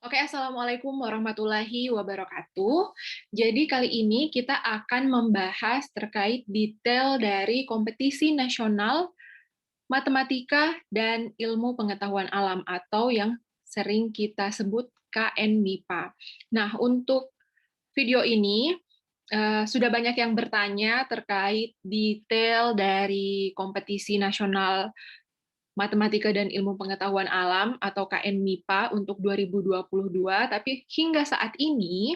Oke, Assalamualaikum warahmatullahi wabarakatuh. Jadi kali ini kita akan membahas terkait detail dari kompetisi nasional matematika dan ilmu pengetahuan alam atau yang sering kita sebut KN MIPA. Nah, untuk video ini sudah banyak yang bertanya terkait detail dari kompetisi nasional Matematika dan Ilmu Pengetahuan Alam atau KN MIPA untuk 2022, tapi hingga saat ini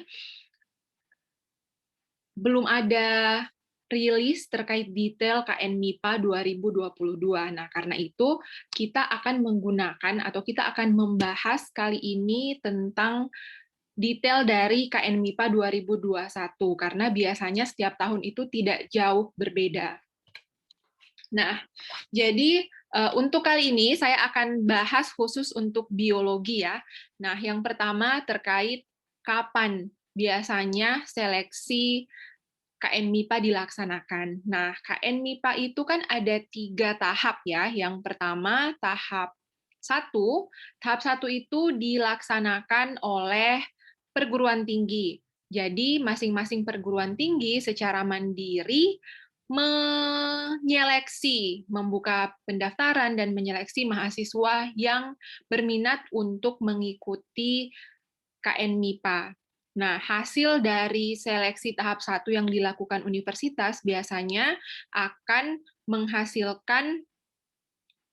belum ada rilis terkait detail KN MIPA 2022. Nah, karena itu kita akan menggunakan atau kita akan membahas kali ini tentang detail dari KN MIPA 2021, karena biasanya setiap tahun itu tidak jauh berbeda. Nah, jadi untuk kali ini saya akan bahas khusus untuk biologi ya. Nah, yang pertama terkait kapan biasanya seleksi KN MIPA dilaksanakan. Nah, KN MIPA itu kan ada 3 tahap ya. Yang pertama tahap satu itu dilaksanakan oleh perguruan tinggi. Jadi masing-masing perguruan tinggi secara mandiri membuka pendaftaran dan menyeleksi mahasiswa yang berminat untuk mengikuti KN MIPA. Nah, hasil dari seleksi tahap 1 yang dilakukan universitas biasanya akan menghasilkan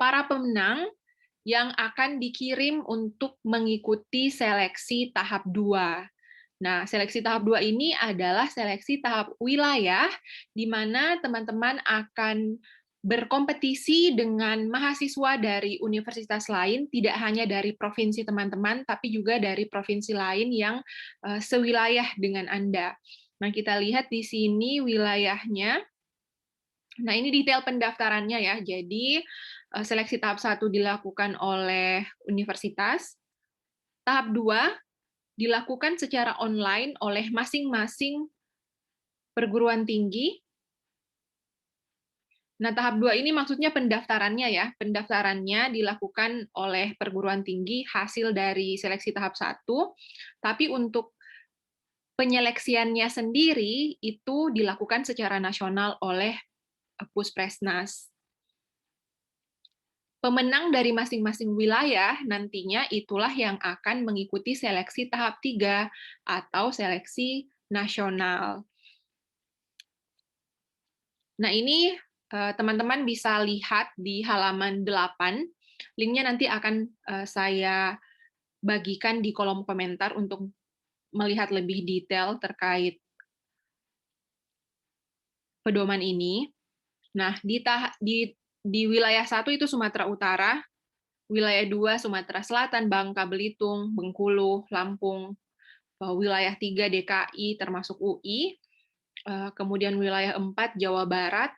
para pemenang yang akan dikirim untuk mengikuti seleksi tahap 2. Nah, seleksi tahap 2 ini adalah seleksi tahap wilayah, di mana teman-teman akan berkompetisi dengan mahasiswa dari universitas lain, tidak hanya dari provinsi teman-teman, tapi juga dari provinsi lain yang sewilayah dengan Anda. Nah, kita lihat di sini wilayahnya. Nah, ini detail pendaftarannya ya. Jadi, seleksi tahap 1 dilakukan oleh universitas, tahap 2 dilakukan secara online oleh masing-masing perguruan tinggi. Nah, tahap 2 ini maksudnya pendaftarannya ya. Pendaftarannya dilakukan oleh perguruan tinggi hasil dari seleksi tahap 1, tapi untuk penyeleksiannya sendiri itu dilakukan secara nasional oleh Puspresnas. Pemenang dari masing-masing wilayah nantinya itulah yang akan mengikuti seleksi tahap 3 atau seleksi nasional. Nah, ini teman-teman bisa lihat di halaman 8. Linknya nanti akan saya bagikan di kolom komentar untuk melihat lebih detail terkait pedoman ini. Nah, di wilayah 1 itu Sumatera Utara, wilayah 2 Sumatera Selatan, Bangka Belitung, Bengkulu, Lampung, wilayah 3 DKI termasuk UI, kemudian wilayah 4 Jawa Barat.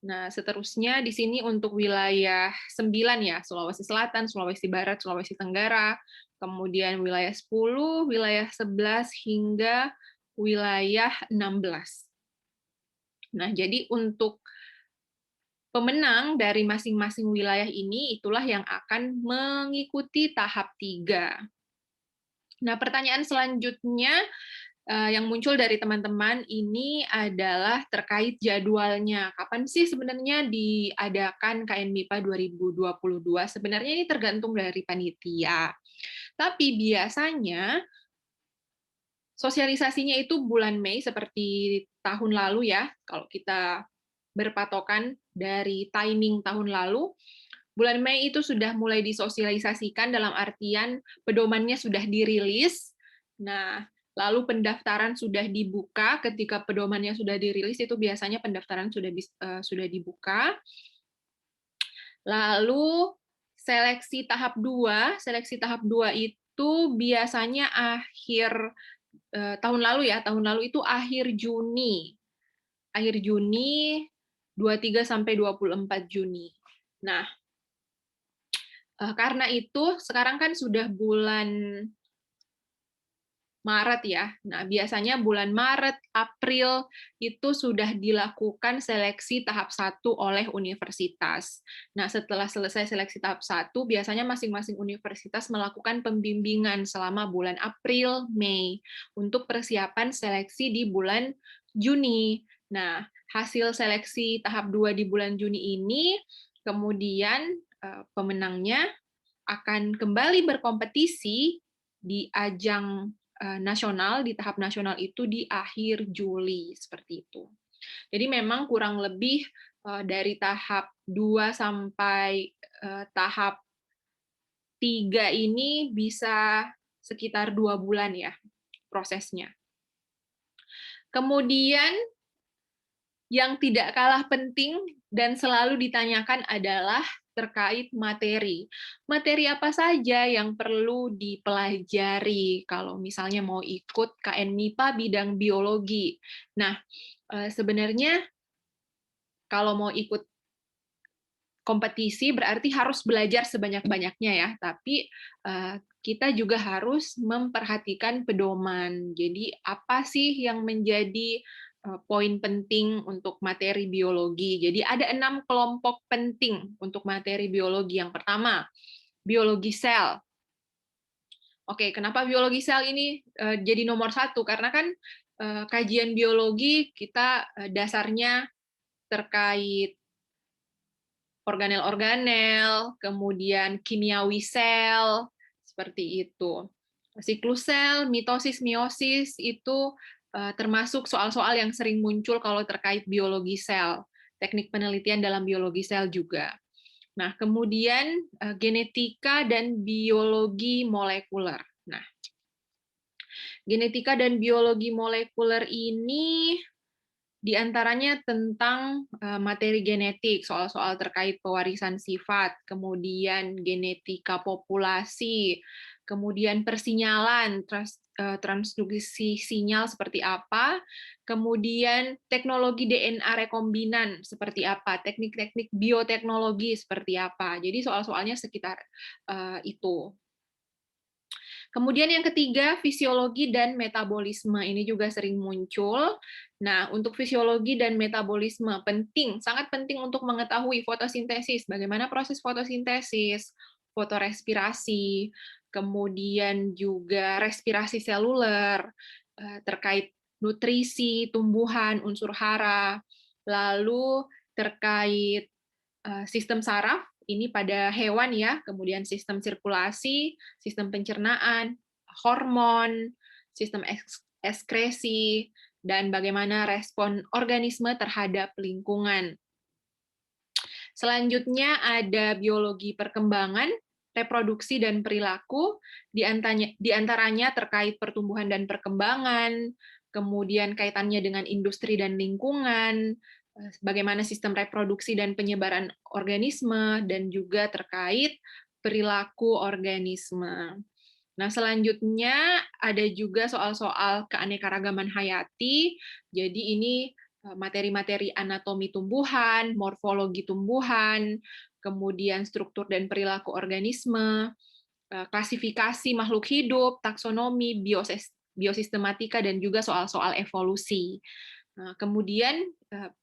Nah, seterusnya di sini untuk wilayah 9 ya, Sulawesi Selatan, Sulawesi Barat, Sulawesi Tenggara, kemudian wilayah 10, wilayah 11 hingga wilayah 16. Nah, jadi untuk pemenang dari masing-masing wilayah ini itulah yang akan mengikuti tahap 3. Nah, pertanyaan selanjutnya yang muncul dari teman-teman ini adalah terkait jadwalnya. Kapan sih sebenarnya diadakan KN MIPA 2022? Sebenarnya ini tergantung dari panitia. Tapi biasanya sosialisasinya itu bulan Mei seperti tahun lalu ya. Kalau kita berpatokan dari timing tahun lalu, bulan Mei itu sudah mulai disosialisasikan dalam artian pedomannya sudah dirilis. Nah, lalu pendaftaran sudah dibuka. Ketika pedomannya sudah dirilis itu biasanya pendaftaran sudah dibuka. Lalu seleksi tahap 2 itu biasanya akhir tahun lalu ya, tahun lalu itu akhir Juni. Akhir Juni 23 sampai 24 Juni. Nah, karena itu sekarang kan sudah bulan Maret ya. Nah, biasanya bulan Maret, April itu sudah dilakukan seleksi tahap 1 oleh universitas. Nah, setelah selesai seleksi tahap 1, biasanya masing-masing universitas melakukan pembimbingan selama bulan April, Mei untuk persiapan seleksi di bulan Juni. Nah, hasil seleksi tahap 2 di bulan Juni ini kemudian pemenangnya akan kembali berkompetisi di ajang nasional, di tahap nasional itu di akhir Juli, seperti itu. Jadi memang kurang lebih dari tahap 2 sampai tahap 3 ini bisa sekitar 2 bulan ya prosesnya. Kemudian yang tidak kalah penting dan selalu ditanyakan adalah terkait materi. Materi apa saja yang perlu dipelajari kalau misalnya mau ikut KN MIPA bidang biologi. Nah, sebenarnya kalau mau ikut kompetisi berarti harus belajar sebanyak-banyaknya ya, tapi kita juga harus memperhatikan pedoman. Jadi apa sih yang menjadi poin penting untuk materi biologi? Jadi ada 6 kelompok penting untuk materi biologi. Yang pertama, biologi sel. Oke, kenapa biologi sel ini jadi nomor 1? Karena kan kajian biologi kita dasarnya terkait organel-organel, kemudian kimiawi sel, seperti itu. Siklus sel, mitosis, meiosis, itu termasuk soal-soal yang sering muncul kalau terkait biologi sel, teknik penelitian dalam biologi sel juga. Nah, kemudian genetika dan biologi molekuler. Nah, genetika dan biologi molekuler ini di antaranya tentang materi genetik, soal-soal terkait pewarisan sifat, kemudian genetika populasi, kemudian persinyalan, transduksi sinyal seperti apa, kemudian teknologi DNA rekombinan seperti apa, teknik-teknik bioteknologi seperti apa. Jadi soal-soalnya sekitar itu. Kemudian yang ketiga, fisiologi dan metabolisme. Ini juga sering muncul. Nah, untuk fisiologi dan metabolisme penting, sangat penting untuk mengetahui fotosintesis, bagaimana proses fotosintesis, fotorespirasi, kemudian juga respirasi seluler, terkait nutrisi, tumbuhan, unsur hara, lalu terkait sistem saraf, ini pada hewan ya, kemudian sistem sirkulasi, sistem pencernaan, hormon, sistem ekskresi, dan bagaimana respon organisme terhadap lingkungan. Selanjutnya ada biologi perkembangan, reproduksi, dan perilaku, di antaranya terkait pertumbuhan dan perkembangan, kemudian kaitannya dengan industri dan lingkungan, bagaimana sistem reproduksi dan penyebaran organisme, dan juga terkait perilaku organisme. Nah, selanjutnya ada juga soal-soal keanekaragaman hayati. Jadi ini materi-materi anatomi tumbuhan, morfologi tumbuhan, kemudian struktur dan perilaku organisme, klasifikasi makhluk hidup, taksonomi, biosistematika, dan juga soal-soal evolusi. Nah, kemudian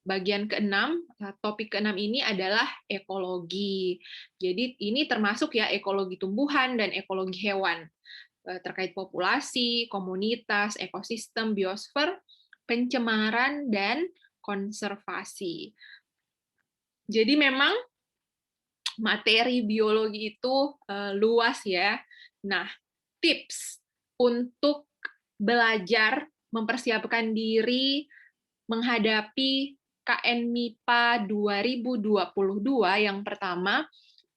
bagian keenam, topik keenam ini adalah ekologi. Jadi ini termasuk ya ekologi tumbuhan dan ekologi hewan terkait populasi, komunitas, ekosistem, biosfer, pencemaran, dan konservasi. Jadi memang materi biologi itu luas ya. Nah, tips untuk belajar mempersiapkan diri menghadapi KN MIPA 2022, yang pertama,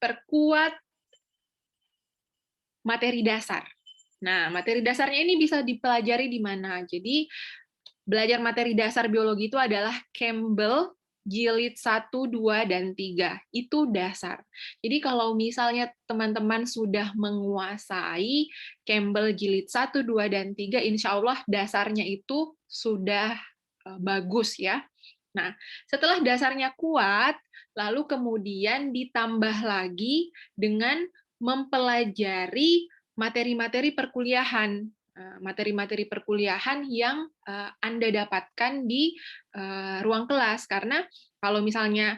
perkuat materi dasar. Nah, materi dasarnya ini bisa dipelajari di mana? Jadi, belajar materi dasar biologi itu adalah Campbell, jilid 1, 2, dan 3. Itu dasar. Jadi kalau misalnya teman-teman sudah menguasai Campbell jilid 1, 2, dan 3, insya Allah dasarnya itu sudah bagus ya. Nah, setelah dasarnya kuat, lalu kemudian ditambah lagi dengan mempelajari materi-materi perkuliahan. materi-materi perkuliahan yang Anda dapatkan di ruang kelas. Karena kalau misalnya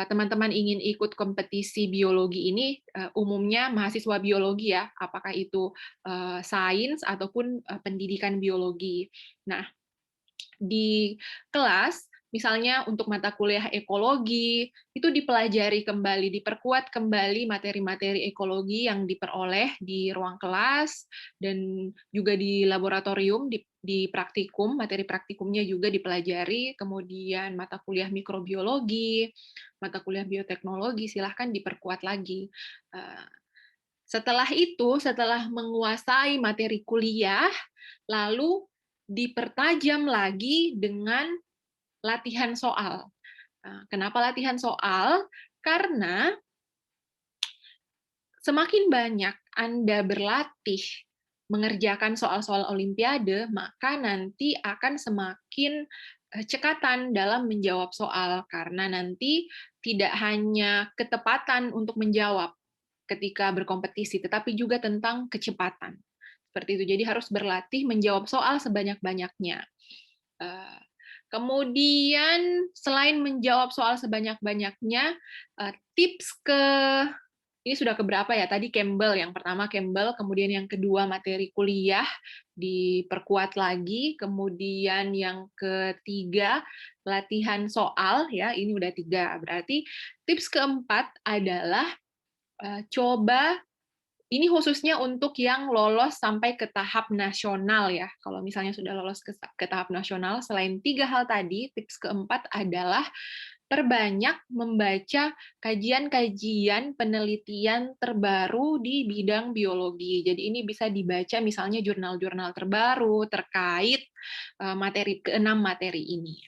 teman-teman ingin ikut kompetisi biologi ini, umumnya mahasiswa biologi ya, apakah itu sains ataupun pendidikan biologi. Nah, di kelas, misalnya untuk mata kuliah ekologi, itu dipelajari kembali, diperkuat kembali materi-materi ekologi yang diperoleh di ruang kelas, dan juga di laboratorium, di praktikum, materi praktikumnya juga dipelajari, kemudian mata kuliah mikrobiologi, mata kuliah bioteknologi, silahkan diperkuat lagi. Setelah itu, setelah menguasai materi kuliah, lalu dipertajam lagi dengan latihan soal. Kenapa latihan soal? Karena semakin banyak Anda berlatih mengerjakan soal-soal Olimpiade, maka nanti akan semakin cekatan dalam menjawab soal, karena nanti tidak hanya ketepatan untuk menjawab ketika berkompetisi, tetapi juga tentang kecepatan. Seperti itu. Jadi harus berlatih menjawab soal sebanyak-banyaknya. Kemudian selain menjawab soal sebanyak-banyaknya, tips ini sudah keberapa ya? Tadi Campbell, yang pertama Campbell, kemudian yang kedua materi kuliah diperkuat lagi, kemudian yang ketiga latihan soal, ya ini udah 3. Berarti tips keempat adalah coba, ini khususnya untuk yang lolos sampai ke tahap nasional ya. Kalau misalnya sudah lolos ke tahap nasional, selain 3 hal tadi, tips keempat adalah perbanyak membaca kajian-kajian penelitian terbaru di bidang biologi. Jadi ini bisa dibaca misalnya jurnal-jurnal terbaru terkait keenam materi ini.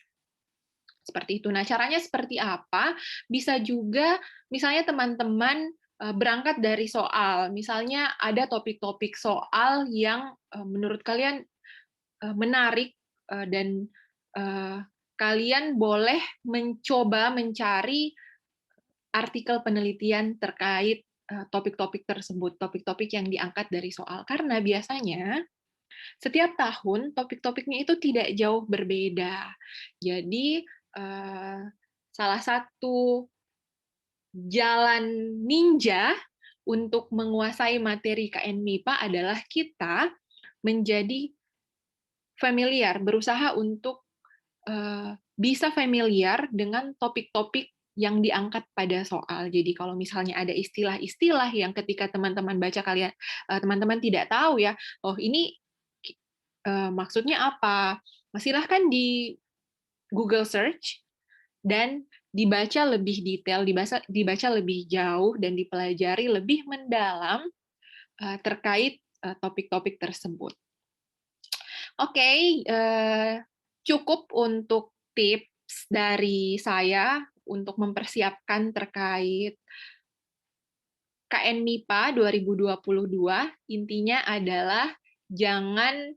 Seperti itu. Nah, caranya seperti apa? Bisa juga misalnya teman-teman berangkat dari soal. Misalnya ada topik-topik soal yang menurut kalian menarik, dan kalian boleh mencoba mencari artikel penelitian terkait topik-topik tersebut, topik-topik yang diangkat dari soal. Karena biasanya setiap tahun topik-topiknya itu tidak jauh berbeda. Jadi salah satu jalan ninja untuk menguasai materi KN MIPA adalah kita menjadi familiar, berusaha untuk bisa familiar dengan topik-topik yang diangkat pada soal. Jadi kalau misalnya ada istilah-istilah yang ketika teman-teman baca, teman-teman tidak tahu ya, oh ini maksudnya apa? Silahkan di Google search dan dibaca lebih detail, dibaca lebih jauh, dan dipelajari lebih mendalam terkait topik-topik tersebut. Oke, cukup untuk tips dari saya untuk mempersiapkan terkait KN MIPA 2022. Intinya adalah jangan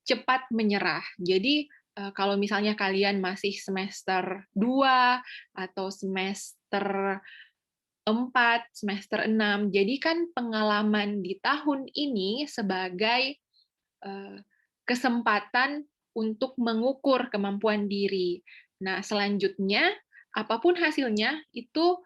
cepat menyerah. Jadi kalau misalnya kalian masih semester 2 atau semester 4, semester 6, jadikan pengalaman di tahun ini sebagai kesempatan untuk mengukur kemampuan diri. Nah, selanjutnya, apapun hasilnya, itu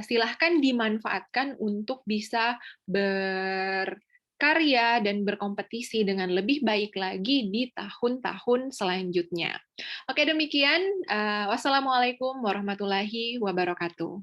silahkan dimanfaatkan untuk bisa berkarya dan berkompetisi dengan lebih baik lagi di tahun-tahun selanjutnya. Oke, demikian. Wassalamualaikum warahmatullahi wabarakatuh.